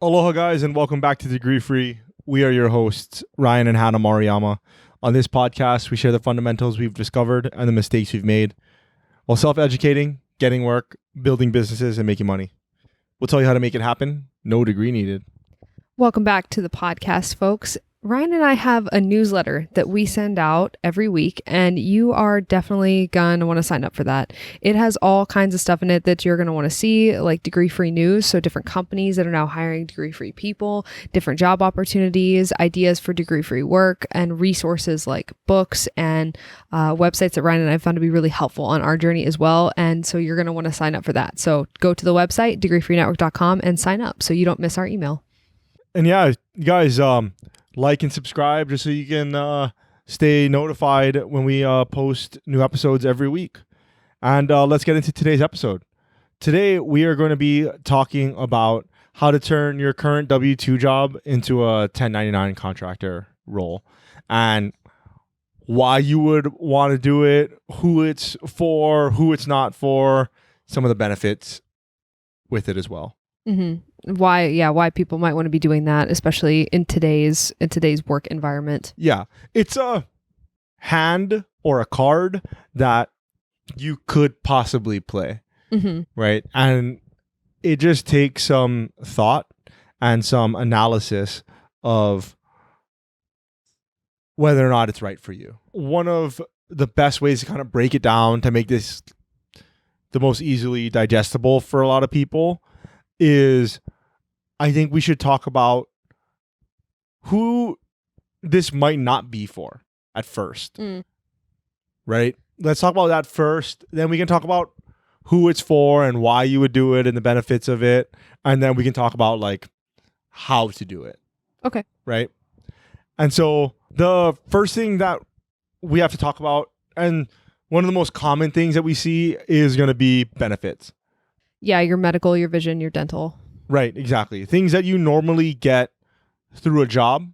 Aloha, guys, and welcome back to Degree Free. We are your hosts, Ryan and Hannah Mariyama. On this podcast, we share the fundamentals we've discovered and the mistakes we've made while self-educating, getting work, building businesses, and making money. We'll tell you how to make it happen. No degree needed. Welcome back to the podcast, folks. Ryan and I have a newsletter that we send out every week, and you are definitely going to want to sign up for that. It has all kinds of stuff in it that you're going to want to see, like degree-free news, so different companies that are now hiring degree-free people, different job opportunities, ideas for degree-free work, and resources like books and websites that Ryan and I found to be really helpful on our journey as well. And so you're going to want to sign up for that. So go to the website, degreefreenetwork.com, and sign up so you don't miss our email. And yeah, guys, like and subscribe just so you can stay notified when we post new episodes every week. And let's get into today's episode. Today, we are going to be talking about how to turn your current W-2 job into a 1099 contractor role and why you would want to do it, who it's for, who it's not for, some of the benefits with it as well. Mm-hmm. Why people might want to be doing that, especially in today's work environment. Yeah, it's a hand or a card that you could possibly play, right? And it just takes some thought and some analysis of whether or not it's right for you. One of the best ways to kind of break it down to make this the most easily digestible for a lot of people is I think we should talk about who this might not be for at first, right? Let's talk about that first. Then we can talk about who it's for and why you would do it and the benefits of it. And then we can talk about like how to do it. Okay. Right. And so the first thing that we have to talk about, and one of the most common things that we see is going to be benefits. Yeah, your medical, your vision, your dental. Right, exactly. Things that you normally get through a job,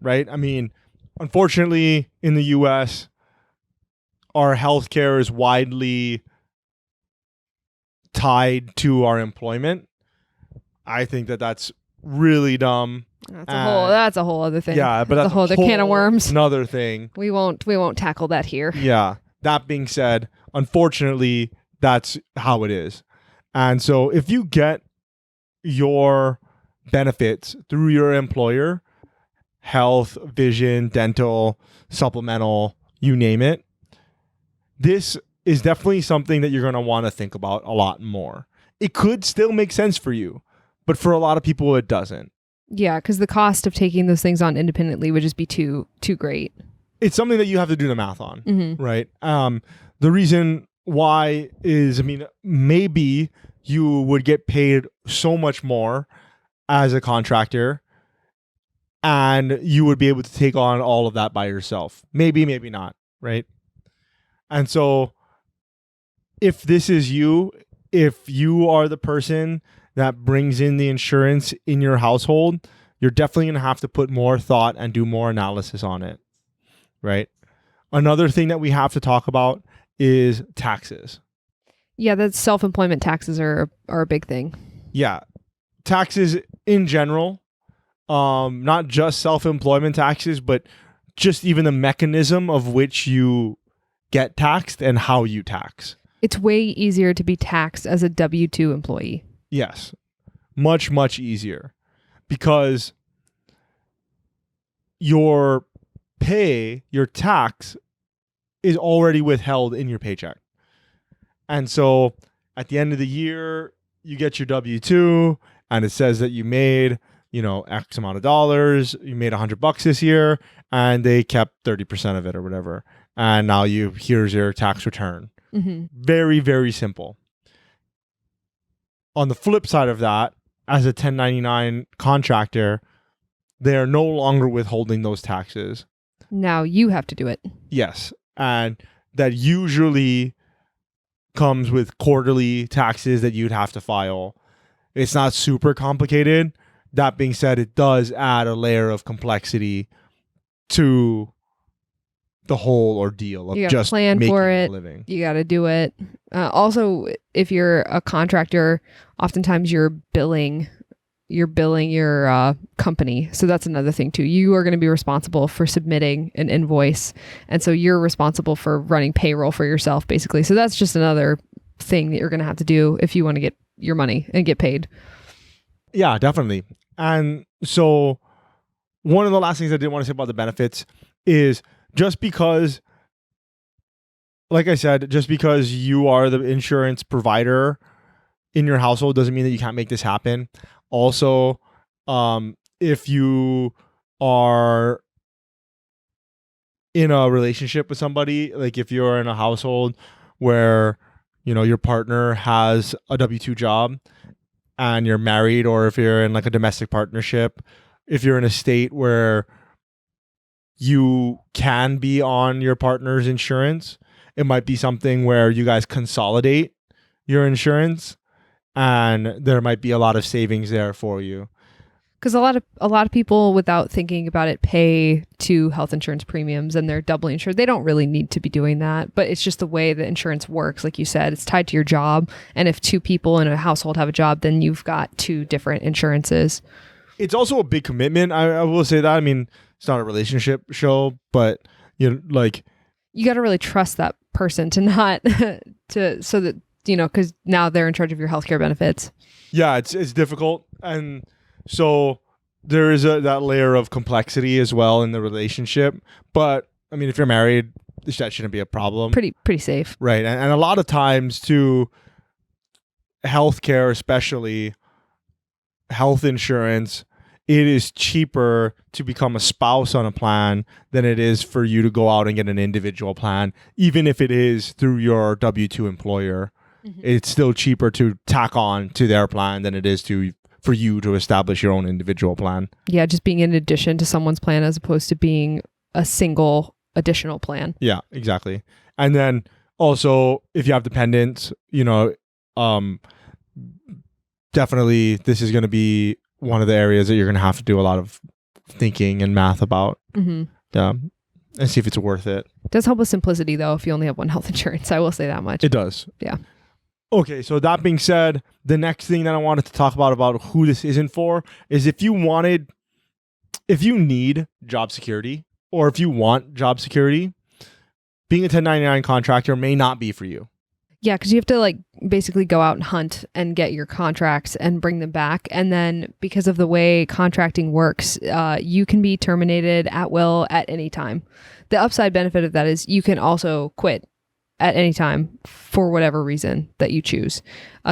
right? I mean, unfortunately, in the US, our healthcare is widely tied to our employment. I think that that's really dumb. That's a whole other thing. Yeah, but that's a whole other can of worms. Another thing. We won't tackle that here. Yeah. That being said, unfortunately, that's how it is. And so if you get your benefits through your employer, health, vision, dental, supplemental, you name it, this is definitely something that you're going to want to think about a lot more. It could still make sense for you, but for a lot of people, it doesn't. Yeah, because the cost of taking those things on independently would just be too great. It's something that you have to do the math on, right? The reason why is, I mean, maybe you would get paid so much more as a contractor and you would be able to take on all of that by yourself. Maybe not, right? And so if this is you, if you are the person that brings in the insurance in your household, you're definitely going to have to put more thought and do more analysis on it, right? Another thing that we have to talk about is taxes. Yeah, that self-employment taxes are a big thing. Yeah. Taxes in general, not just self-employment taxes, but just even the mechanism of which you get taxed and how you tax. It's way easier to be taxed as a W-2 employee. Yes. Much, much easier. Because your pay, your tax, is already withheld in your paycheck. And so at the end of the year, you get your W-2 and it says that you made, X amount of dollars, you made $100 this year and they kept 30% of it or whatever. And now here's your tax return. Very, very simple. On the flip side of that, as a 1099 contractor, they are no longer withholding those taxes. Now you have to do it. Yes. And that usually comes with quarterly taxes that you'd have to file. It's not super complicated. That being said, it does add a layer of complexity to the whole ordeal of just plan making for a it. living. You got to do it. Also, if you're a contractor, oftentimes you're billing you're billing your company. So that's another thing too. You are going to be responsible for submitting an invoice. And so you're responsible for running payroll for yourself, basically. So that's just another thing that you're going to have to do if you want to get your money and get paid. Yeah, definitely. And so one of the last things I did want to say about the benefits is just because, like I said, just because you are the insurance provider in your household doesn't mean that you can't make this happen. Also, if you are in a relationship with somebody, like if you're in a household where, your partner has a W-2 job and you're married, or if you're in like a domestic partnership, if you're in a state where you can be on your partner's insurance, it might be something where you guys consolidate your insurance and there might be a lot of savings there for you. Because a lot of people, without thinking about it, pay to health insurance premiums and they're doubly insured. They don't really need to be doing that, but it's just the way that insurance works. Like you said, it's tied to your job. And if two people in a household have a job, then you've got two different insurances. It's also a big commitment. I will say that. I mean, it's not a relationship show, but you got to really trust that person to not so that because now they're in charge of your healthcare benefits. Yeah, it's difficult, and so there is that layer of complexity as well in the relationship. But I mean, if you're married, that shouldn't be a problem. Pretty safe, right? And a lot of times, too, healthcare, especially health insurance, it is cheaper to become a spouse on a plan than it is for you to go out and get an individual plan, even if it is through your W-2 employer. Mm-hmm. It's still cheaper to tack on to their plan than it is for you to establish your own individual plan. Yeah, just being in addition to someone's plan as opposed to being a single additional plan. Yeah, exactly. And then also, if you have dependents, definitely this is going to be one of the areas that you're going to have to do a lot of thinking and math about. Mm-hmm. And see if it's worth it. It does help with simplicity, though, if you only have one health insurance. I will say that much. It does. Yeah. Okay, so that being said, the next thing that I wanted to talk about who this isn't for is if you need job security or if you want job security, being a 1099 contractor may not be for you. Yeah, because you have to basically go out and hunt and get your contracts and bring them back. And then because of the way contracting works, you can be terminated at will at any time. The upside benefit of that is you can also quit at any time for whatever reason that you choose,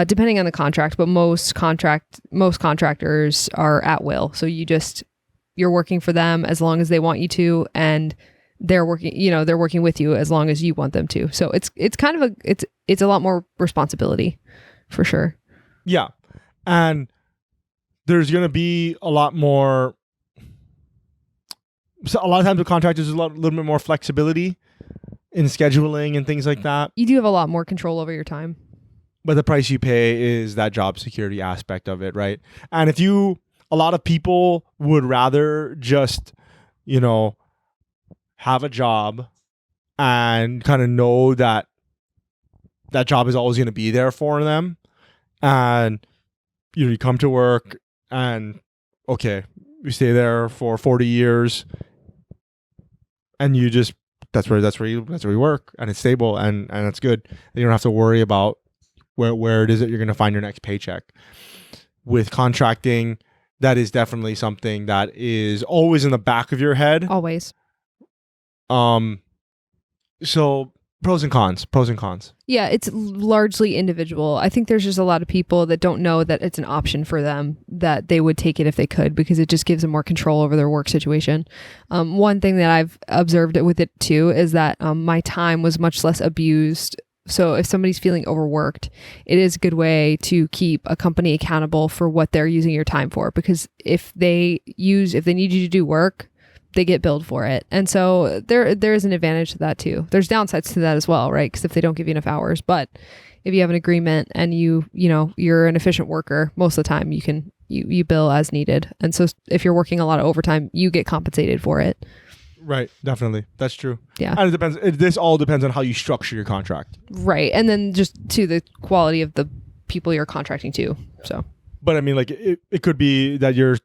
depending on the contract. But most contractors are at will. So you're working for them as long as they want you to, and they're working with you as long as you want them to. So it's kind of it's a lot more responsibility for sure. Yeah. And there's going to be a lot more, so a lot of times with contractors, there's a little bit more flexibility in scheduling and things like that. You do have a lot more control over your time. But the price you pay is that job security aspect of it, right? And a lot of people would rather just, have a job and kind of know that that job is always going to be there for them. And, you come to work and, okay, you stay there for 40 years and you just, that's where you work and it's stable and that's good. You don't have to worry about where it is that you're going to find your next paycheck. With contracting, that is definitely something that is always in the back of your head. Always. So pros and cons. Yeah, it's largely individual. I think there's just a lot of people that don't know that it's an option for them, that they would take it if they could, because it just gives them more control over their work situation. One thing that I've observed with it too is that my time was much less abused. So if somebody's feeling overworked, it is a good way to keep a company accountable for what they're using your time for, because if they need you to do work, they get billed for it. And so there is an advantage to that too. There's downsides to that as well, right? Because if they don't give you enough hours, but if you have an agreement and you're an efficient worker, most of the time you bill as needed. And so if you're working a lot of overtime, you get compensated for it. Right. Definitely. That's true. Yeah. And it depends. This all depends on how you structure your contract. Right. And then just to the quality of the people you're contracting to. So. But I mean, like it could be that you're,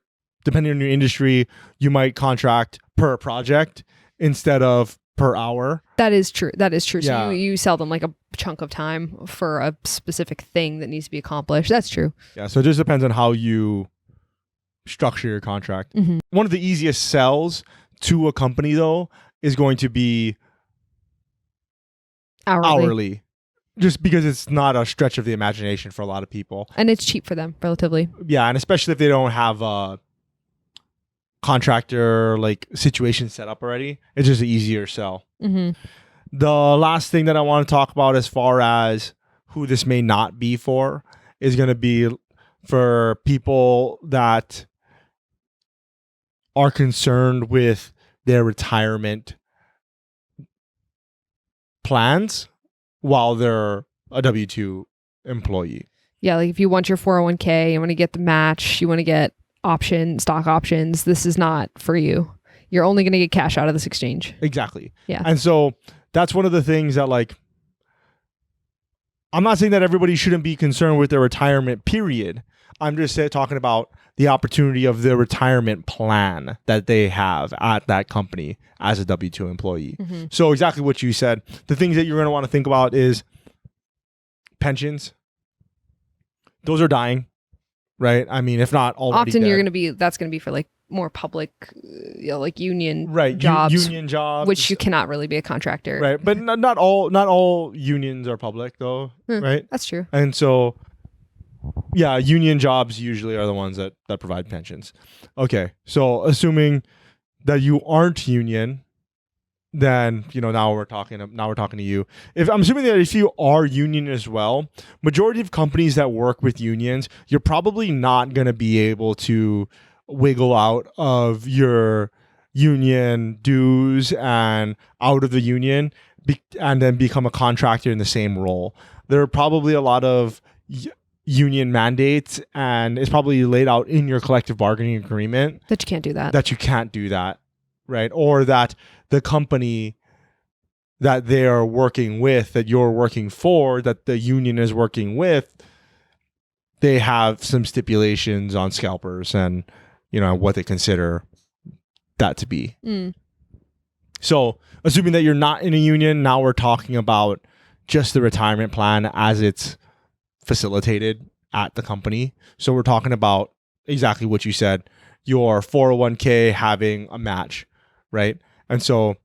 depending on your industry, you might contract per project instead of per hour. That is true. So Yeah. you sell them like a chunk of time for a specific thing that needs to be accomplished. That's true. Yeah. So it just depends on how you structure your contract. Mm-hmm. One of the easiest sells to a company, though, is going to be hourly. Just because it's not a stretch of the imagination for a lot of people. And it's cheap for them, relatively. Yeah, and especially if they don't have a contractor like situation set up already, it's just an easier sell. Mm-hmm. The last thing that I want to talk about as far as who this may not be for is going to be for people that are concerned with their retirement plans while they're a W-2 employee. Yeah, like if you want your 401k, you want to get the match, you want to get stock options, this is not for you. You're only going to get cash out of this exchange. Exactly. Yeah. And so that's one of the things that, like, I'm not saying that everybody shouldn't be concerned with their retirement period. I'm just talking about the opportunity of the retirement plan that they have at that company as a W-2 employee. Mm-hmm. So exactly what you said. The things that you're going to want to think about is pensions. Those are dying, right? I mean, if not already often dead. That's going to be for like more public, like union right, jobs, union jobs, which you cannot really be a contractor. Right, but not all unions are public though, right? That's true. And so, yeah, union jobs usually are the ones that provide pensions. Okay, so assuming that you aren't union, then now we're talking to you. If I'm assuming that if you are union as well, majority of companies that work with unions, you're probably not going to be able to wiggle out of your union dues and out of the union and then become a contractor in the same role. There are probably a lot of union mandates, and it's probably laid out in your collective bargaining agreement that you can't do that. That you can't do that, right? Or that the company that they are working with, that you're working for, that the union is working with, they have some stipulations on scalpers and what they consider that to be. So assuming that you're not in a union, now we're talking about just the retirement plan as it's facilitated at the company. So we're talking about exactly what you said, your 401k having a match, right? And so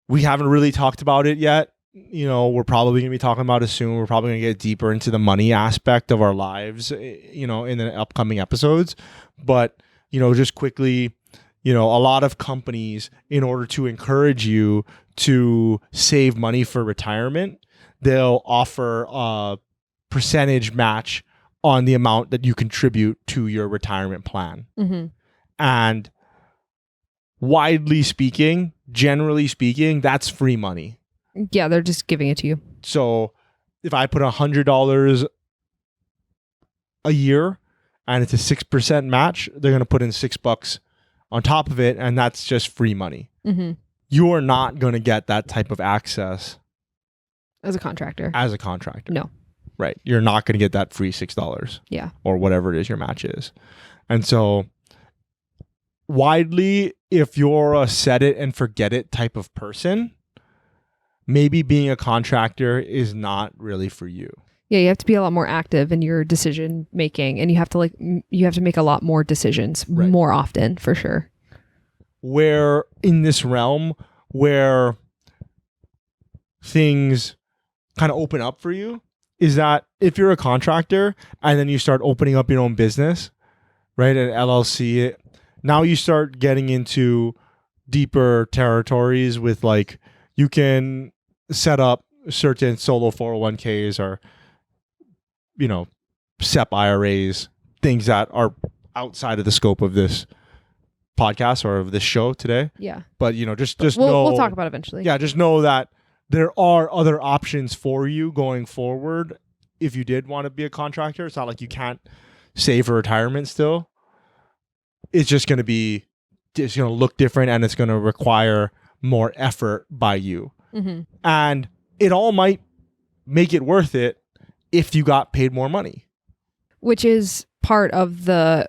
we haven't really talked about it yet. We're probably going to be talking about it soon. We're probably going to get deeper into the money aspect of our lives, in the upcoming episodes. But, just quickly, a lot of companies, in order to encourage you to save money for retirement, they'll offer a percentage match on the amount that you contribute to your retirement plan. Mm-hmm. And generally speaking, that's free money. Yeah, they're just giving it to you. So if I put $100 a year and it's a 6% match, they're going to put in $6 on top of it, and that's just free money. Mm-hmm. You are not going to get that type of access as a contractor. No. Right. You're not going to get that free $6. Yeah. Or whatever it is your match is. And so widely, if you're a set it and forget it type of person, maybe being a contractor is not really for you. Yeah, you have to be a lot more active in your decision making, and you have to make a lot more decisions more often, for sure. Where in this realm where things kind of open up for you is that if you're a contractor and then you start opening up your own business, right, an LLC, now you start getting into deeper territories with, like, you can set up certain solo 401ks or SEP IRAs, things that are outside of the scope of this podcast or of this show today. Yeah. But just know, we'll talk about it eventually. Yeah, just know that there are other options for you going forward if you did want to be a contractor. It's not like you can't save for retirement still. It's just going to look different, and it's going to require more effort by you. Mm-hmm. And it all might make it worth it if you got paid more money. Which is part of the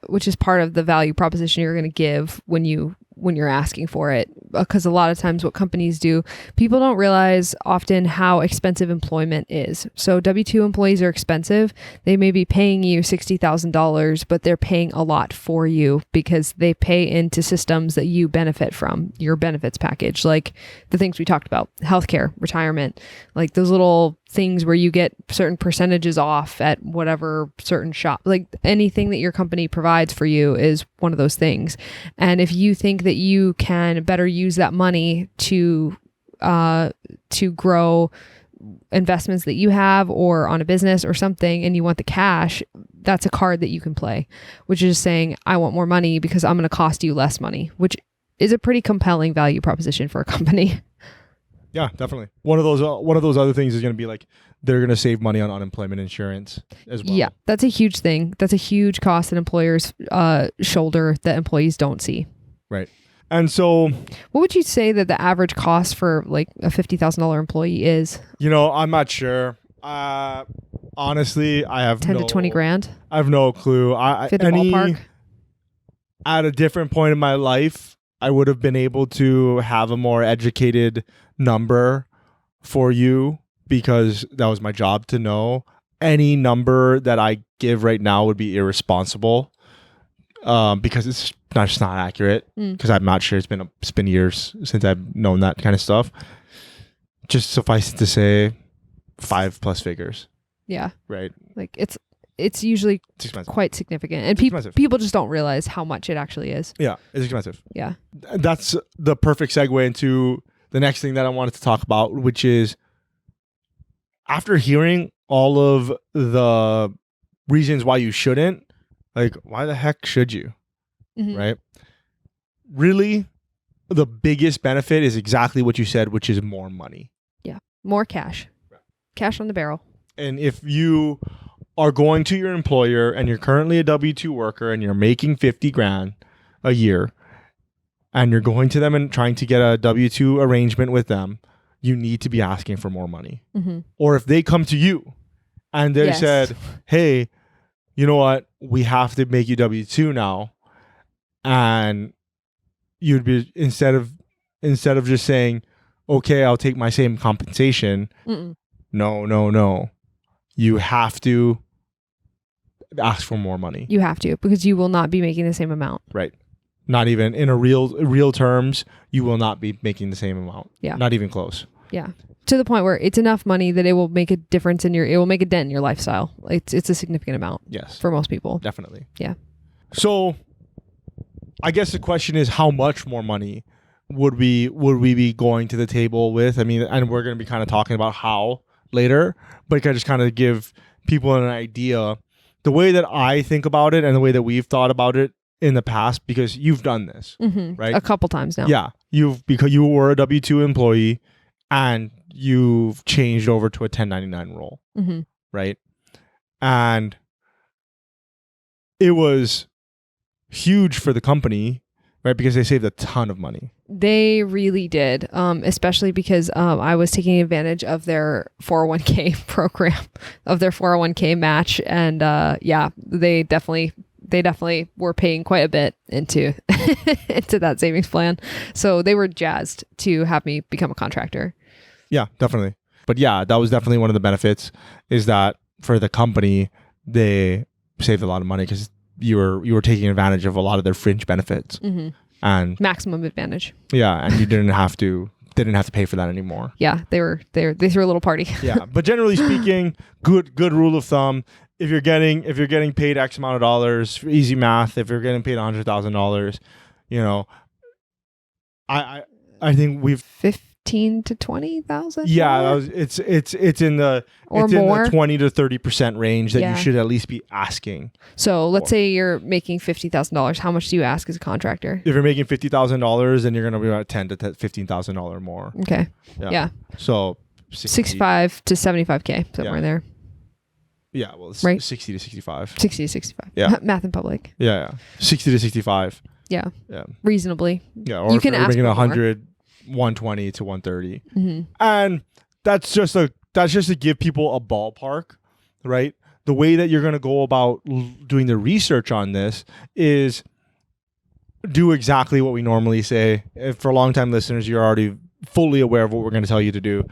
value proposition you're going to give when you're asking for it. Because a lot of times what companies do, people don't realize often how expensive employment is. So W-2 employees are expensive. They may be paying you $60,000, but they're paying a lot for you because they pay into systems that you benefit from, your benefits package, like the things we talked about, healthcare, retirement, like those little things where you get certain percentages off at whatever certain shop, like anything that your company provides for you is one of those things. And if you think that you can better use that money to grow investments that you have or on a business or something, and you want the cash, that's a card that you can play, which is saying, I want more money because I'm going to cost you less money, which is a pretty compelling value proposition for a company. Yeah, definitely. One of those other things is going to be like they're going to save money on unemployment insurance as well. Yeah, that's a huge thing. That's a huge cost that employers shoulder that employees don't see. Right. And so, what would you say that the average cost for like a $50,000 employee is? I'm not sure. Honestly, I have 10 to 20 grand. I have no clue. Fit the ballpark. At a different point in my life, I would have been able to have a more educated number for you because that was my job to know. Any number that I give right now would be irresponsible because it's just not accurate because I'm not sure. It's been years since I've known that kind of stuff. Just suffice it to say 5+ figures. Yeah. Right. Like it's usually quite significant, and people just don't realize how much it actually is. Yeah, it's expensive. Yeah. That's the perfect segue into the next thing that I wanted to talk about, which is after hearing all of the reasons why you shouldn't, like, why the heck should you? Mm-hmm. Right? Really, the biggest benefit is exactly what you said, which is more money. Yeah. More cash. Right. Cash on the barrel. And if you are going to your employer and you're currently a W-2 worker and you're making 50 grand a year and you're going to them and trying to get a W-2 arrangement with them, you need to be asking for more money. Mm-hmm. Or if they come to you and they said, hey, you know what? We have to make you W-2 now. And you'd be, instead of just saying, okay, I'll take my same compensation. No. You have to ask for more money. You have to, because you will not be making the same amount. Right. Not even in real terms, you will not be making the same amount. Yeah. Not even close. Yeah. To the point where it's enough money that it will make a difference it will make a dent in your lifestyle. It's a significant amount. Yes. For most people. Definitely. Yeah. So I guess the question is, how much more money would we be going to the table with? I mean, and we're going to be kind of talking about how later, but I just kind of give people an idea. The way that I think about it and the way that we've thought about it in the past, because you've done this, right? A couple times now. Yeah. Because you were a W-2 employee and you've changed over to a 1099 role, right? And it was huge for the company, right? Because they saved a ton of money. They really did, especially because I was taking advantage of their 401k program, of their 401k match. And they definitely were paying quite a bit into into that savings plan. So they were jazzed to have me become a contractor. Yeah, definitely. But yeah, that was definitely one of the benefits, is that for the company, they saved a lot of money because you were taking advantage of a lot of their fringe benefits. And maximum advantage. Yeah, and you didn't have to pay for that anymore. Yeah, they threw a little party. Yeah, but generally speaking, good rule of thumb, if you're getting paid X amount of dollars, easy math, if you're getting paid $100,000, I think we've 15 to 20,000. Yeah, it's in the in the 20 to 30% range that you should at least be asking. So let's say you're making $50,000. How much do you ask as a contractor? If you're making $50,000, then you're going to be about $10,000 to $15,000 more. Okay. Yeah. So 65 to 75K, somewhere in there. Yeah, well, it's right? 60 to 65. 60 to 65. Yeah. Math in public. Yeah. 60 to 65. Yeah. Reasonably. Yeah. Or you can ask making 100, 120 to 130. And that's just to give people a ballpark, right? the way that you're going to go about doing the research on this is do exactly what we normally say. If for long-time listeners, you're already fully aware of what we're going to tell you to do.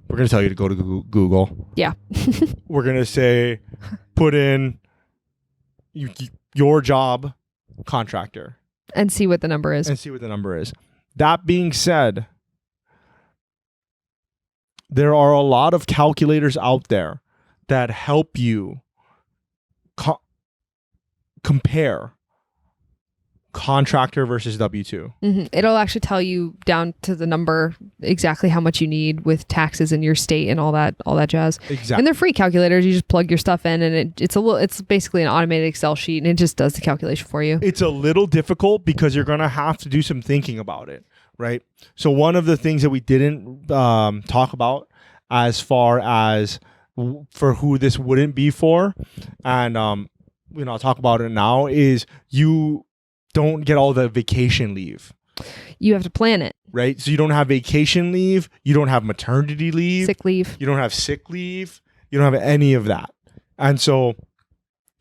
We're going to tell you to go to Google. Yeah. We're going to say, put in your job contractor. And see what the number is. That being said, there are a lot of calculators out there that help you compare contractor versus W-2. Mm-hmm. It'll actually tell you down to the number exactly how much you need with taxes in your state and all that jazz. Exactly. And they're free calculators. You just plug your stuff in, and it's basically an automated Excel sheet, and it just does the calculation for you. It's a little difficult because you're going to have to do some thinking about it, right? So one of the things that we didn't talk about as far as for who this wouldn't be for, and I'll talk about it now, is you don't get all the vacation leave. You have to plan it. Right? So you don't have vacation leave. You don't have maternity leave. Sick leave. You don't have sick leave. You don't have any of that. And so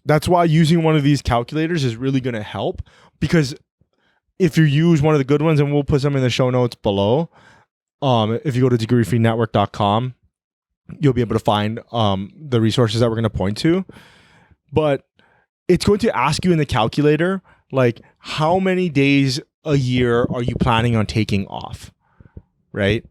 that's why using one of these calculators is really going to help, because if you use one of the good ones, and we'll put some in the show notes below, if you go to degreefreenetwork.com, you'll be able to find the resources that we're going to point to. But it's going to ask you in the calculator, like, how many days a year are you planning on taking off, right?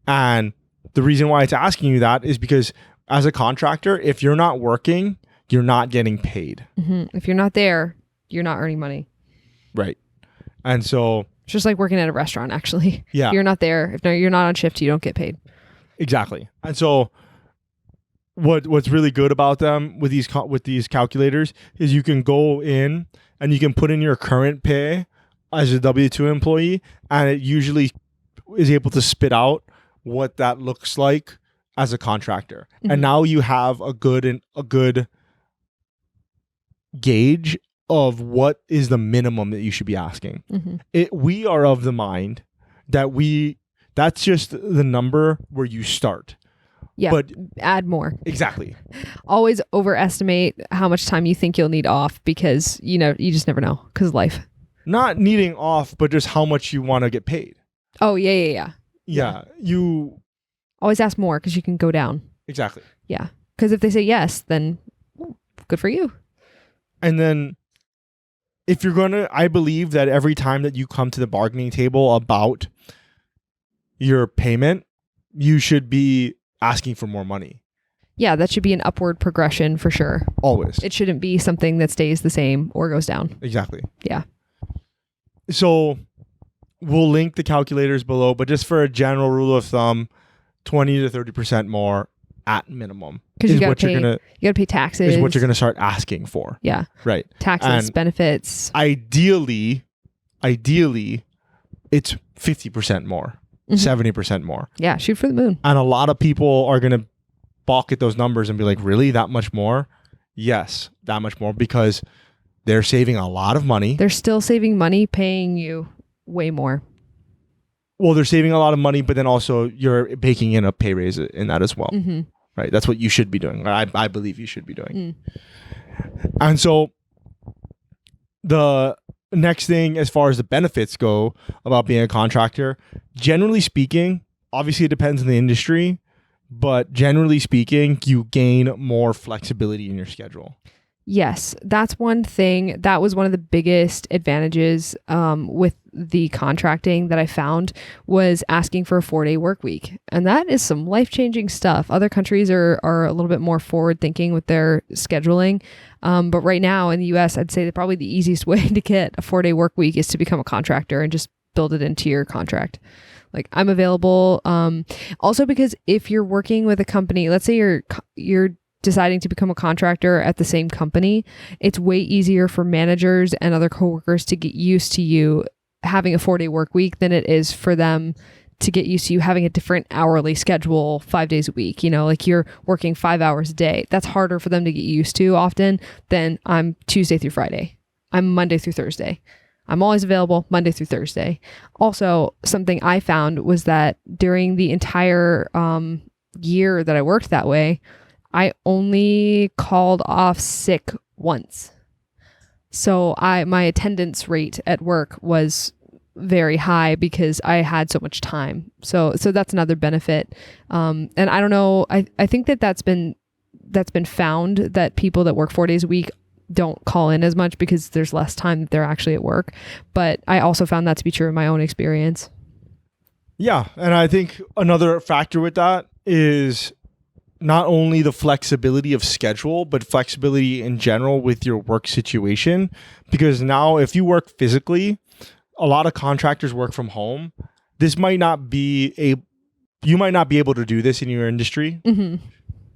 And the reason why it's asking you that is because as a contractor, if you're not working, you're not getting paid. Mm-hmm. If you're not there, you're not earning money. Right. And so it's just like working at a restaurant, actually. Yeah. If you're not there, if you're not on shift, you don't get paid. Exactly. And so what's really good about them with these calculators is you can go in and you can put in your current pay as a W-2 employee, and it usually is able to spit out what that looks like as a contractor. Mm-hmm. And now you have a good gauge of what is the minimum that you should be asking. Mm-hmm. We are of the mind that that's just the number where you start. Yeah, but add more. Exactly. Always overestimate how much time you think you'll need off, because, you just never know, because of life. Not needing off, but just how much you want to get paid. Oh, yeah. Yeah. You always ask more, because you can go down. Exactly. Yeah. Because if they say yes, then good for you. And then if you're I believe that every time that you come to the bargaining table about your payment, you should be asking for more money. Yeah, that should be an upward progression for sure. Always. It shouldn't be something that stays the same or goes down. Exactly. Yeah. So we'll link the calculators below, but just for a general rule of thumb, 20 to 30% more at minimum. Because you got to pay taxes. Is what you're going to start asking for. Yeah. Right. Taxes, and benefits. Ideally, it's 50% more. 70% more. Yeah, shoot for the moon. And a lot of people are going to balk at those numbers and be like, really? That much more? Yes, that much more, because they're saving a lot of money. They're still saving money, paying you way more. Well, they're saving a lot of money, but then also you're baking in a pay raise in that as well. Mm-hmm. Right? That's what you should be doing. I believe you should be doing. And so the next thing, as far as the benefits go about being a contractor, generally speaking, obviously it depends on the industry, but generally speaking, you gain more flexibility in your schedule. Yes, that's one thing. That was one of the biggest advantages with the contracting that I found, was asking for a 4-day work week. And that is some life-changing stuff. Other countries are a little bit more forward-thinking with their scheduling. But right now in the US, I'd say that probably the easiest way to get a 4-day work week is to become a contractor and just build it into your contract. Like, I'm available. Also, because if you're working with a company, let's say you're deciding to become a contractor at the same company, it's way easier for managers and other coworkers to get used to you having a 4-day work week than it is for them to get used to you having a different hourly schedule 5 days a week. Like you're working 5 hours a day. That's harder for them to get used to often than I'm Tuesday through Friday. I'm Monday through Thursday. I'm always available Monday through Thursday. Also, something I found was that during the entire year that I worked that way, I only called off sick once. So my attendance rate at work was very high because I had so much time. So that's another benefit. And I don't know, I think that's been found that people that work 4 days a week don't call in as much because there's less time that they're actually at work. But I also found that to be true in my own experience. Yeah. And I think another factor with that is not only the flexibility of schedule, but flexibility in general with your work situation. Because now if you work physically, a lot of contractors work from home. You might not be able to do this in your industry,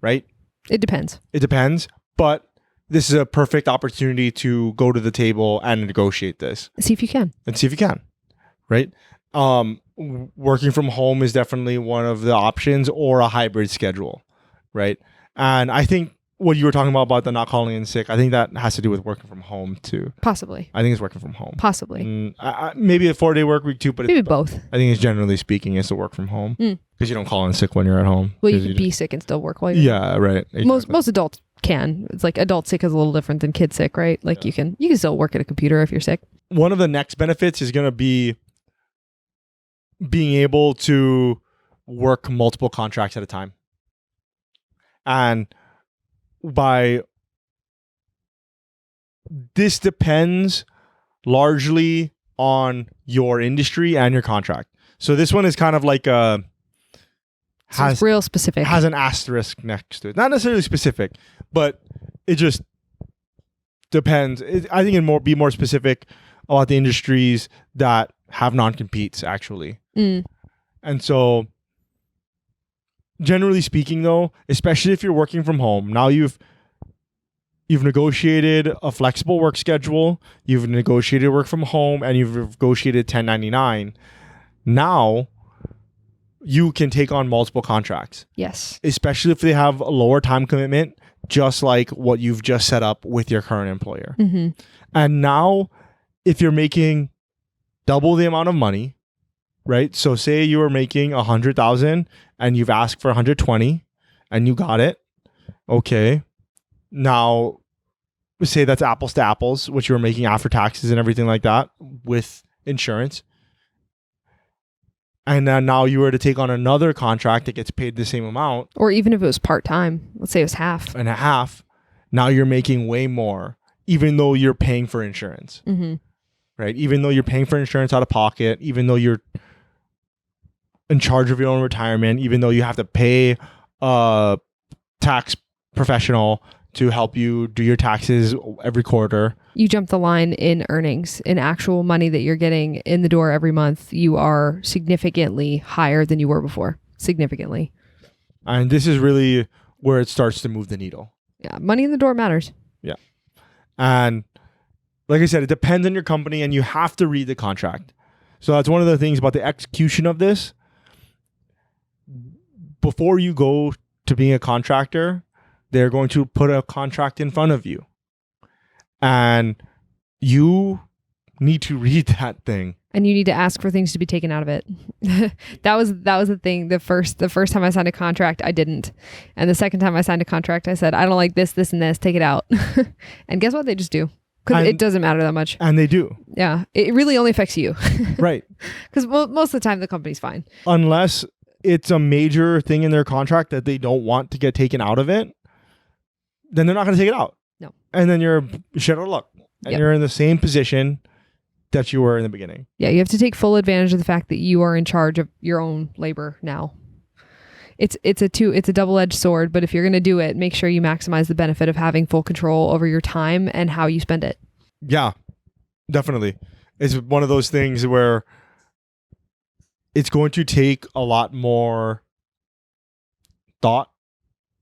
right? It depends. But this is a perfect opportunity to go to the table and negotiate this. See if you can. Right? Working from home is definitely one of the options, or a hybrid schedule, right? And I think what you were talking about the not calling in sick, I think that has to do with working from home too. Possibly. I think it's working from home. Possibly. Maybe a 4-day work week too, but maybe both. I think it's generally speaking, it's to work from home because you don't call in sick when you're at home. Well, you can be sick and still work while you're right. Exactly. Most adults can. It's like adult sick is a little different than kid sick, right? Like you can still work at a computer if you're sick. One of the next benefits is going to be being able to work multiple contracts at a time. And this depends largely on your industry and your contract. So this one is kind of like it's real specific. Has an asterisk next to it. Not necessarily specific, but it just depends. I think it'd be more specific about the industries that have non-competes actually. And so generally speaking though, especially if you're working from home, now you've negotiated a flexible work schedule, you've negotiated work from home, and you've negotiated 1099. Now you can take on multiple contracts. Yes. Especially if they have a lower time commitment, just like what you've just set up with your current employer. And now if you're making double the amount of money, right? So say you were making 100,000 and you've asked for 120 and you got it. Okay. Now say that's apples to apples, which you were making after taxes and everything like that with insurance. And then now you were to take on another contract that gets paid the same amount. Or even if it was part-time, let's say it was half. And a half. Now you're making way more, even though you're paying for insurance. Right? Even though you're paying for insurance out of pocket, even though you're in charge of your own retirement, even though you have to pay a tax professional to help you do your taxes every quarter. You jump the line in earnings, in actual money that you're getting in the door every month. You are significantly higher than you were before. Significantly. And this is really where it starts to move the needle. Yeah. Money in the door matters. Yeah. And like I said, it depends on your company and you have to read the contract. So that's one of the things about the execution of this. Before you go to being a contractor, they're going to put a contract in front of you. And you need to read that thing. And you need to ask for things to be taken out of it. That was the thing. The first time I signed a contract, I didn't. And the second time I signed a contract, I said, I don't like this, this, and this. Take it out. And guess what? They just do. Because it doesn't matter that much. And they do. Yeah. It really only affects you. Right. Because most of the time, the company's fine. Unless it's a major thing in their contract that they don't want to get taken out of it, then they're not going to take it out. No. And then you're shit out of luck. And you're in the same position that you were in the beginning. Yeah, you have to take full advantage of the fact that you are in charge of your own labor now. It's a double-edged sword, but if you're going to do it, make sure you maximize the benefit of having full control over your time and how you spend it. Yeah, definitely. It's one of those things where it's going to take a lot more thought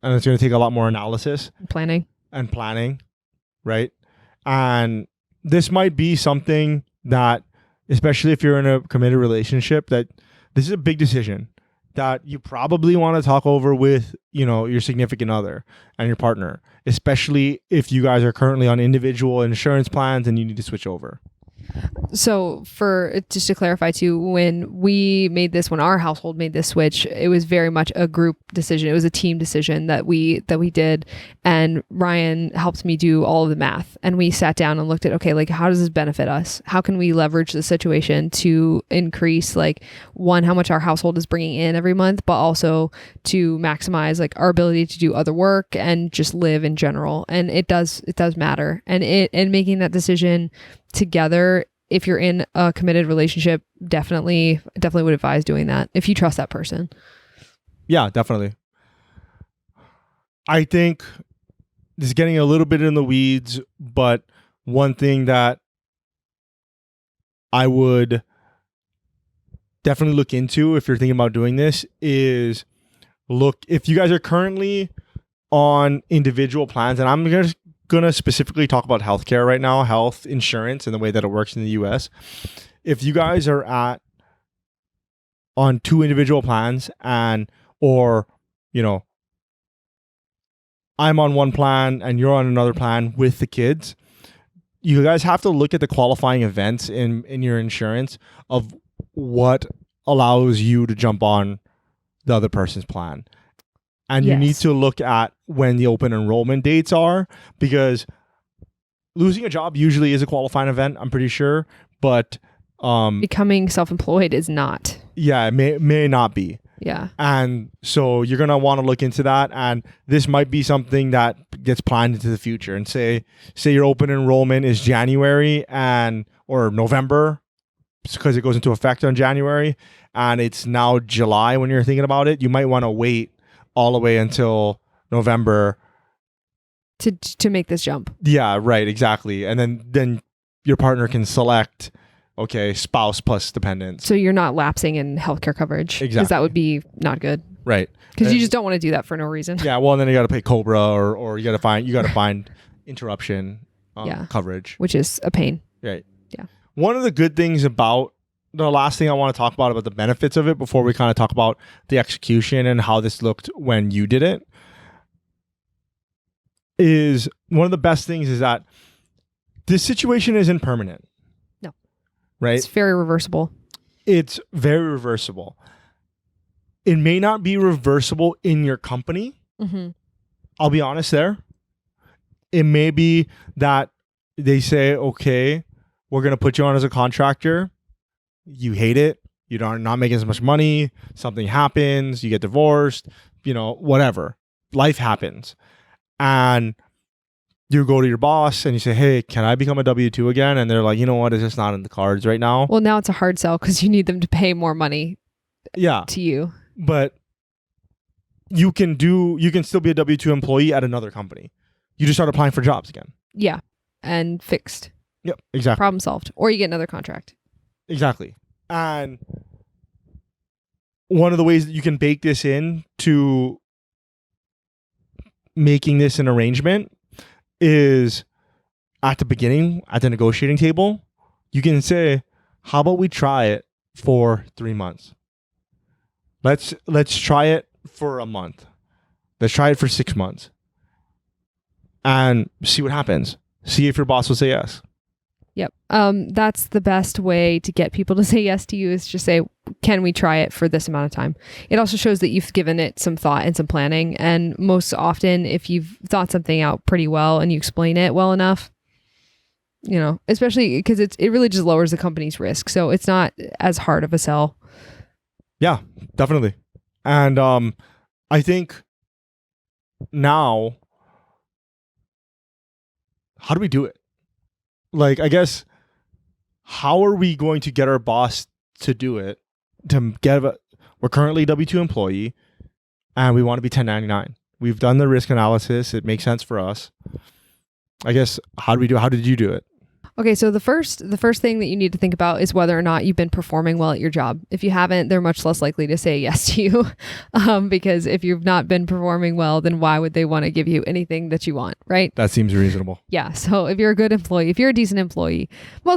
and it's going to take a lot more analysis. Planning, right? And this might be something that, especially if you're in a committed relationship, that this is a big decision that you probably want to talk over with, your significant other and your partner, especially if you guys are currently on individual insurance plans and you need to switch over. So for just to clarify too, when our household made this switch, it was very much a group decision. It was a team decision that we did, and Ryan helped me do all of the math, and we sat down and looked at, okay, like how does this benefit us? How can we leverage the situation to increase, like, one, how much our household is bringing in every month, but also to maximize like our ability to do other work and just live in general. And it does matter, and making that decision together, if you're in a committed relationship, definitely would advise doing that if you trust that person. Yeah, definitely. I think this is getting a little bit in the weeds, but one thing that I would definitely look into if you're thinking about doing this is if you guys are currently on individual plans, and I'm going to specifically talk about healthcare right now, health insurance and the way that it works in the US. If you guys are on two individual plans or I'm on one plan and you're on another plan with the kids, you guys have to look at the qualifying events in your insurance of what allows you to jump on the other person's plan. And you need to look at when the open enrollment dates are, because losing a job usually is a qualifying event, I'm pretty sure. But becoming self-employed is not. Yeah, it may not be. Yeah. And so you're going to want to look into that. And this might be something that gets planned into the future. And say your open enrollment is January or November, because it goes into effect on January, and it's now July when you're thinking about it. You might want to wait all the way until November to make this jump. Yeah, right, exactly. And then your partner can select, okay, spouse plus dependents. So you're not lapsing in healthcare coverage. Exactly. Because that would be not good. Right. Because you just don't want to do that for no reason. Yeah, well, and then you got to pay COBRA or you got to find interruption coverage, which is a pain. Right. Yeah. One of the good things about the last thing I want to talk about the benefits of it before we kind of talk about the execution and how this looked when you did it, is one of the best things is that this situation isn't permanent. No. Right? It's very reversible. It's very reversible. It may not be reversible in your company. Mm-hmm. I'll be honest there. It may be that they say, okay, we're going to put you on as a contractor. You hate it. You're not making as much money. Something happens. You get divorced. Whatever. Life happens. And you go to your boss and you say, hey, can I become a W-2 again? And they're like, you know what? It's just not in the cards right now. Well, now it's a hard sell because you need them to pay more money to you. But you can still be a W-2 employee at another company. You just start applying for jobs again. Yeah. And fixed. Yep, exactly. Problem solved. Or you get another contract. Exactly. And one of the ways that you can bake this in to making this an arrangement is at the beginning, at the negotiating table, you can say, how about we try it for 3 months? Let's try it for a month. Let's try it for 6 months. And see what happens. See if your boss will say yes. Yep. That's the best way to get people to say yes to you, is just say, can we try it for this amount of time? It also shows that you've given it some thought and some planning. And most often, if you've thought something out pretty well and you explain it well enough, especially because it really just lowers the company's risk. So it's not as hard of a sell. Yeah, definitely. And I think now, how do we do it? I guess, how are we going to get our boss to do it? We're currently a W-2 employee and we want to be 1099. We've done the risk analysis. It makes sense for us. I guess, how do we do it? How did you do it? Okay, so the first thing that you need to think about is whether or not you've been performing well at your job. If you haven't, they're much less likely to say yes to you, because if you've not been performing well, then why would they want to give you anything that you want, right? That seems reasonable. Yeah, so if you're a good employee, if you're a decent employee, I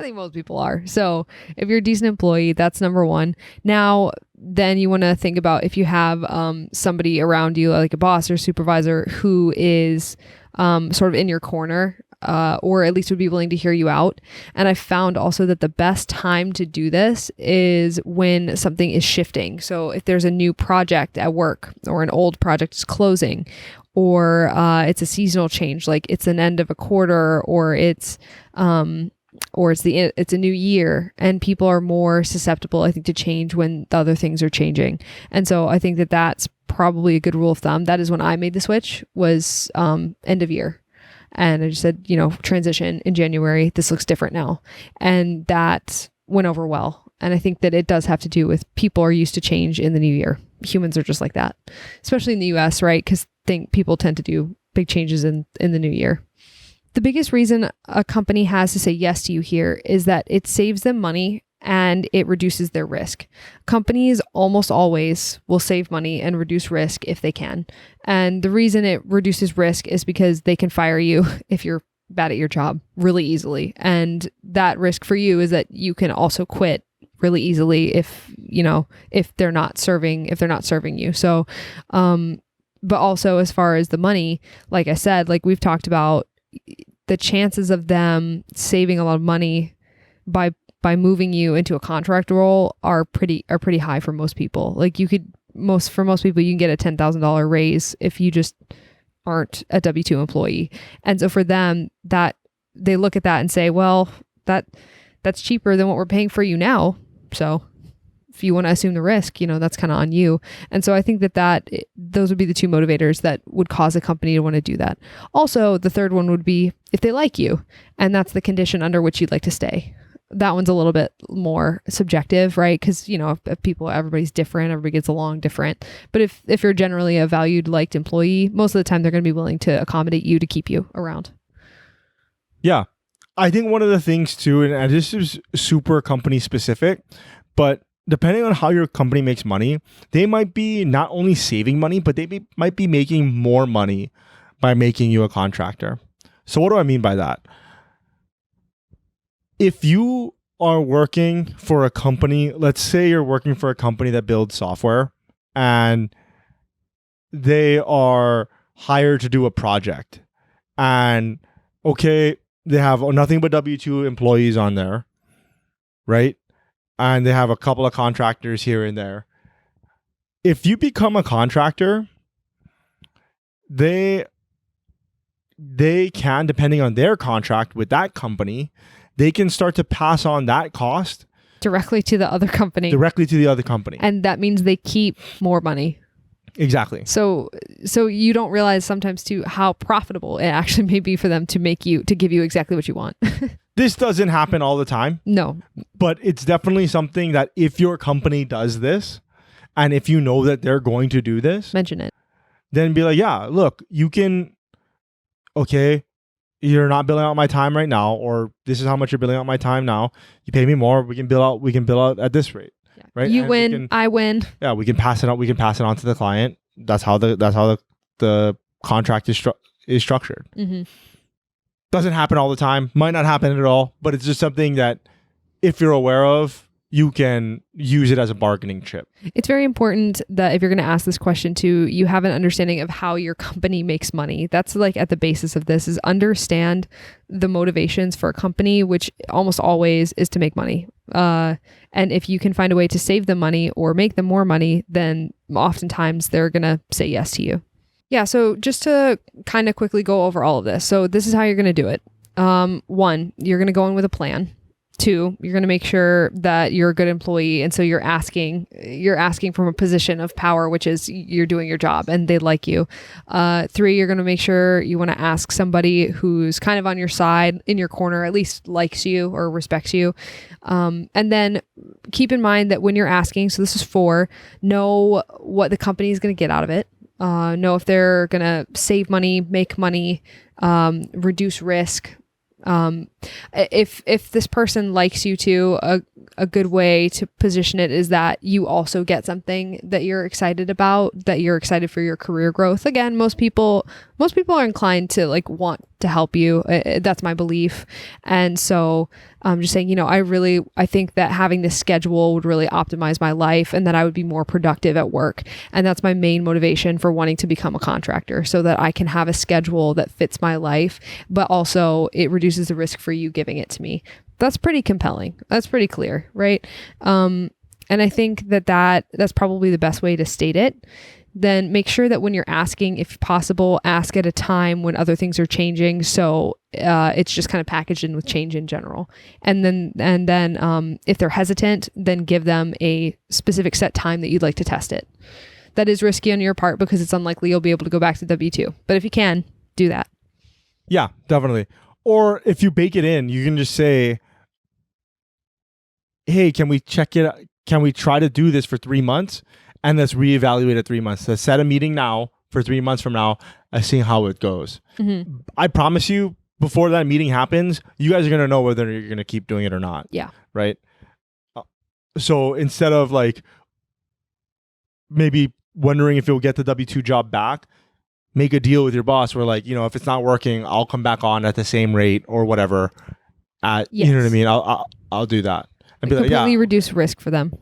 think most people are. So if you're a decent employee, that's number one. Now, then you want to think about if you have somebody around you, like a boss or supervisor, who is sort of in your corner, or at least would be willing to hear you out. And I found also that the best time to do this is when something is shifting. So if there's a new project at work or an old project is closing, or it's a seasonal change, like it's an end of a quarter, or it's a new year, and people are more susceptible, I think, to change when the other things are changing. And so I think that that's probably a good rule of thumb. That is when I made the switch, was end of year. And I just said, transition in January, this looks different now. And that went over well. And I think that it does have to do with people are used to change in the new year. Humans are just like that, especially in the US, right? Because people tend to do big changes in the new year. The biggest reason a company has to say yes to you here is that it saves them money and it reduces their risk. Companies almost always will save money and reduce risk if they can. And the reason it reduces risk is because they can fire you if you're bad at your job really easily. And that risk for you is that you can also quit really easily if they're not serving you. So, but also as far as the money, like I said, like we've talked about, the chances of them saving a lot of money by moving you into a contract role are pretty high for most people. Like for most people, you can get a $10,000 raise if you just aren't a W-2 employee. And so for them, that they look at that and say, well, that's cheaper than what we're paying for you now. So if you want to assume the risk, that's kind of on you. And so I think that those would be the two motivators that would cause a company to want to do that. Also, the third one would be if they like you, and that's the condition under which you'd like to stay. That one's a little bit more subjective, right? Because, if people, everybody's different, everybody gets along different. But if you're generally a valued, liked employee, most of the time they're going to be willing to accommodate you to keep you around. Yeah. I think one of the things too, and this is super company specific, but depending on how your company makes money, they might be not only saving money, but they might be making more money by making you a contractor. So what do I mean by that? If you are working for a company, let's say you're working for a company that builds software and they are hired to do a project, and okay, they have nothing but W-2 employees on there, right? And they have a couple of contractors here and there. If you become a contractor, they can, depending on their contract with that company, they can start to pass on that cost directly to the other company. And that means they keep more money. Exactly. So you don't realize sometimes too how profitable it actually may be for them to give you exactly what you want. This doesn't happen all the time. No. But it's definitely something that if your company does this, and if you know that they're going to do this, mention it. Then be like, yeah, look, you can, okay, you're not billing out my time right now, or this is how much you're billing out my time now. You pay me more, we can bill out at this rate. Yeah. Right? You win, I win. Yeah, we can pass it on. We can pass it on to the client. That's how the contract is structured. Mm-hmm. Doesn't happen all the time. Might not happen at all. But it's just something that if you're aware of, you can use it as a bargaining chip. It's very important that if you're going to ask this question too, you have an understanding of how your company makes money. That's like at the basis of this, is understand the motivations for a company, which almost always is to make money. And if you can find a way to save them money or make them more money, then oftentimes they're going to say yes to you. Yeah. So just to kind of quickly go over all of this. So this is how you're going to do it. 1, you're going to go in with a plan. 2, you're going to make sure that you're a good employee. And so you're asking from a position of power, which is you're doing your job and they like you. 3, you're going to make sure you want to ask somebody who's kind of on your side, in your corner, at least likes you or respects you. And then keep in mind that when you're asking, so this is 4, know what the company is going to get out of it. Know if they're going to save money, make money, reduce risk. If this person likes you too, a good way to position it is that you also get something that you're excited about, that you're excited for your career growth. Again, most people are inclined to want to help you. That's my belief. And so I'm just saying, I think that having this schedule would really optimize my life and that I would be more productive at work. And that's my main motivation for wanting to become a contractor, so that I can have a schedule that fits my life, but also it reduces the risk for you giving it to me. That's pretty compelling. That's pretty clear, right? And I think that's probably the best way to state it. Then make sure that when you're asking, if possible, ask at a time when other things are changing. So it's just kind of packaged in with change in general. And then if they're hesitant, then give them a specific set time that you'd like to test it. That is risky on your part because it's unlikely you'll be able to go back to W-2. But if you can, do that. Yeah, definitely. Or if you bake it in, you can just say, hey, can we check it? Can we try to do this for 3 months? And let's reevaluate at 3 months. Let's set a meeting now for 3 months from now and see how it goes. Mm-hmm. I promise you, before that meeting happens, you guys are going to know whether you're going to keep doing it or not. Yeah. Right? So instead of like maybe wondering if you'll get the W-2 job back, make a deal with your boss where like, if it's not working, I'll come back on at the same rate or whatever. Yes. You know what I mean? I'll do that. And be completely like, yeah. reduce risk for them.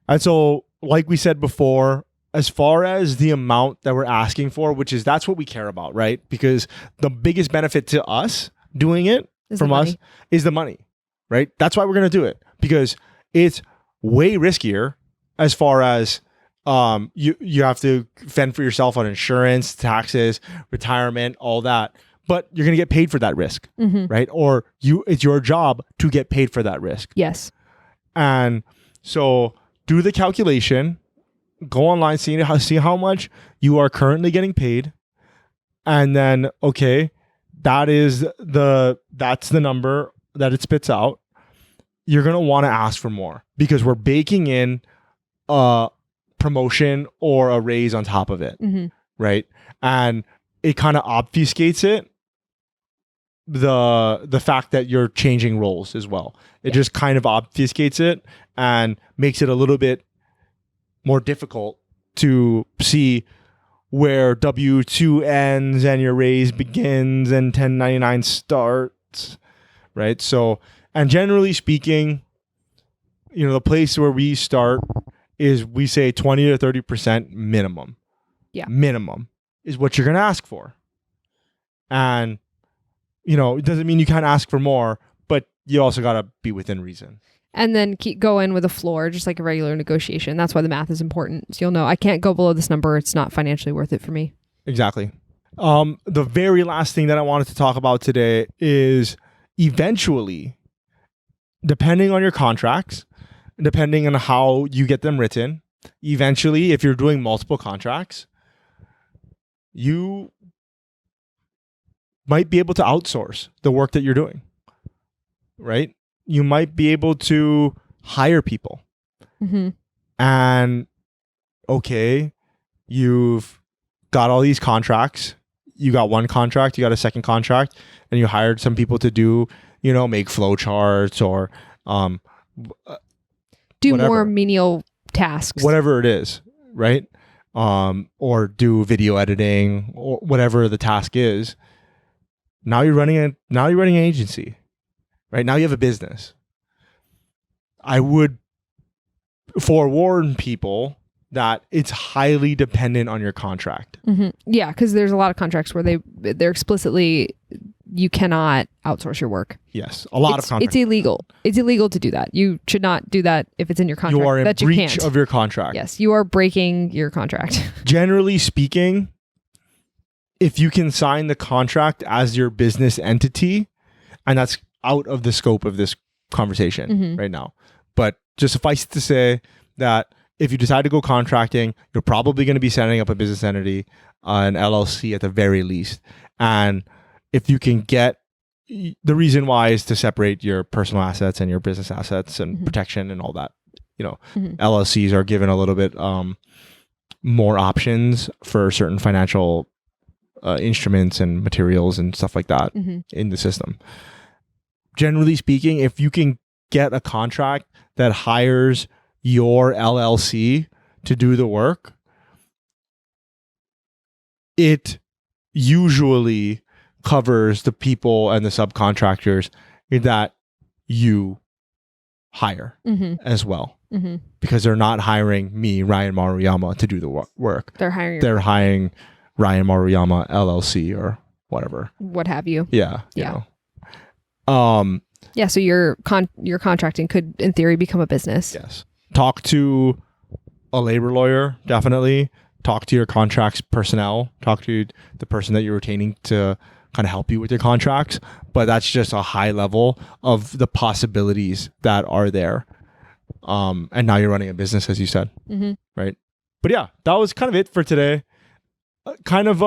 And so, like we said before, as far as the amount that we're asking for, that's what we care about, right? Because the biggest benefit to us doing it from us is the money, right? That's why we're going to do it, because it's way riskier as far as you have to fend for yourself on insurance, taxes, retirement, all that. But you're going to get paid for that risk, right? Or it's your job to get paid for that risk. Yes. And so do the calculation, go online, see how much you are currently getting paid. And then, okay, that's the number that it spits out. You're going to want to ask for more because we're baking in a promotion or a raise on top of it, right? And it kind of obfuscates it, the fact that you're changing roles as well. It just kind of obfuscates it and makes it a little bit more difficult to see where W-2 ends and your raise begins and 1099 starts, right? So, and generally speaking, the place where we start is we say 20 to 30% minimum. Yeah. Minimum is what you're going to ask for. And it doesn't mean you can't ask for more, but you also got to be within reason. And then go in with a floor, just like a regular negotiation. That's why the math is important. So you'll know I can't go below this number. It's not financially worth it for me. Exactly. The very last thing that I wanted to talk about today is eventually, depending on your contracts, depending on how you get them written, eventually, if you're doing multiple contracts, you might be able to outsource the work that you're doing, right? You might be able to hire people. And okay, you've got all these contracts. You got one contract, you got a second contract, and you hired some people to do, make flow charts or do whatever. More menial tasks. Whatever it is, right? Or do video editing or whatever the task is. Now you're running an agency, right? Now you have a business. I would forewarn people that it's highly dependent on your contract. Yeah, because there's a lot of contracts where they're explicitly, you cannot outsource your work. Yes, a lot of contracts. It's illegal. It's illegal to do that. You should not do that if it's in your contract. You are in breach of your contract. Yes, you are breaking your contract. Generally speaking, if you can sign the contract as your business entity, and that's out of the scope of this conversation right now, but just suffice it to say that if you decide to go contracting, you're probably going to be setting up a business entity, an LLC at the very least. And if you can get, the reason why is to separate your personal assets and your business assets and protection and all that. LLCs are given a little bit more options for certain financial instruments and materials and stuff like that in the system. Generally speaking, if you can get a contract that hires your LLC to do the work, it usually covers the people and the subcontractors that you hire as well, because they're not hiring me, Ryan Maruyama, to do the work. They're hiring Ryan Maruyama LLC or whatever, what have you. Yeah. Yeah. So your contracting could, in theory, become a business. Yes. Talk to a labor lawyer. Definitely talk to your contracts personnel. Talk to the person that you're retaining to kind of help you with your contracts. But that's just a high level of the possibilities that are there. And now you're running a business, as you said, right? But yeah, that was kind of it for today. Kind of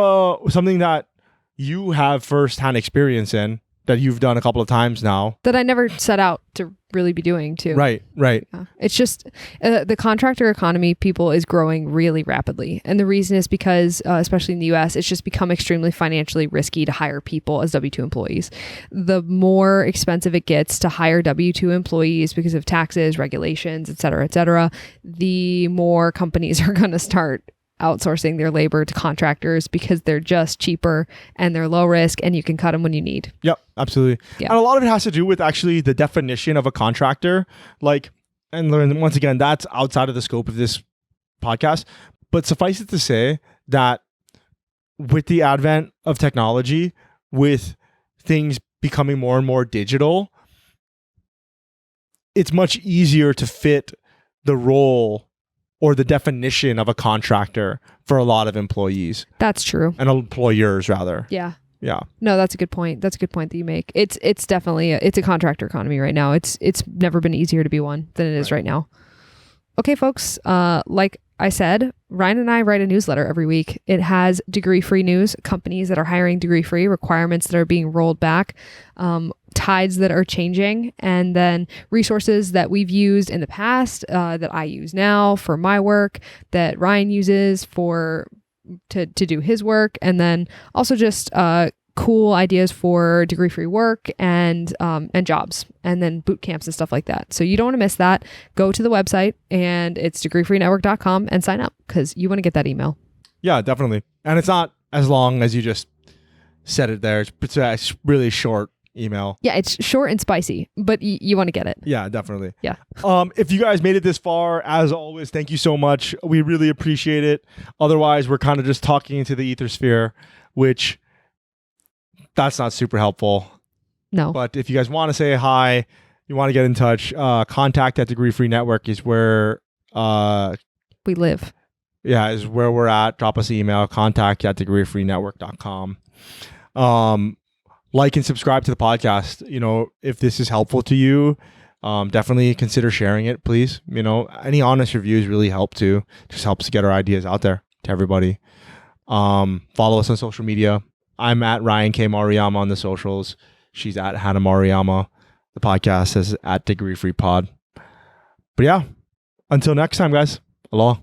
something that you have firsthand experience in, that you've done a couple of times now. That I never set out to really be doing too. Right. Yeah. It's just the contractor economy, people, is growing really rapidly. And the reason is because, especially in the US, it's just become extremely financially risky to hire people as W-2 employees. The more expensive it gets to hire W-2 employees because of taxes, regulations, et cetera, the more companies are going to start outsourcing their labor to contractors because they're just cheaper and they're low risk and you can cut them when you need. Yep, absolutely. Yeah. And a lot of it has to do with actually the definition of a contractor. And once again, that's outside of the scope of this podcast. But suffice it to say that with the advent of technology, with things becoming more and more digital, it's much easier to fit the role or the definition of a contractor for a lot of employees. That's true. And employers, rather. Yeah. Yeah. No, that's a good point. That's a good point that you make. It's definitely it's a contractor economy right now. It's never been easier to be one than it is right now. Okay, folks. Like I said, Ryan and I write a newsletter every week. It has degree-free news, companies that are hiring degree-free, requirements that are being rolled back, tides that are changing, and then resources that we've used in the past, that I use now for my work, that Ryan uses to do his work, and then also just cool ideas for degree-free work and jobs, and then boot camps and stuff like that. So you don't want to miss that. Go to the website, and it's degreefreenetwork.com, and sign up because you want to get that email. Yeah, definitely. And it's not as long as you just said it there. It's really short email. Yeah, it's short and spicy, but you want to get it. Yeah, definitely. Yeah. If you guys made it this far, as always, thank you so much. We really appreciate it. Otherwise, we're kind of just talking into the ethersphere, which that's not super helpful. No. But if you guys want to say hi, you want to get in touch, contact at Degree Free Network is where we live. Yeah, is where we're at. Drop us an email, contact at degreefreenetwork.com. Like and subscribe to the podcast. You know, if this is helpful to you, definitely consider sharing it, please. You know, any honest reviews really help too. Just helps to get our ideas out there to everybody. Follow us on social media. I'm at Ryan K. Maruyama on the socials. She's at Hannah Maruyama. The podcast is at Degree Free Pod. But yeah, until next time, guys. Aloha.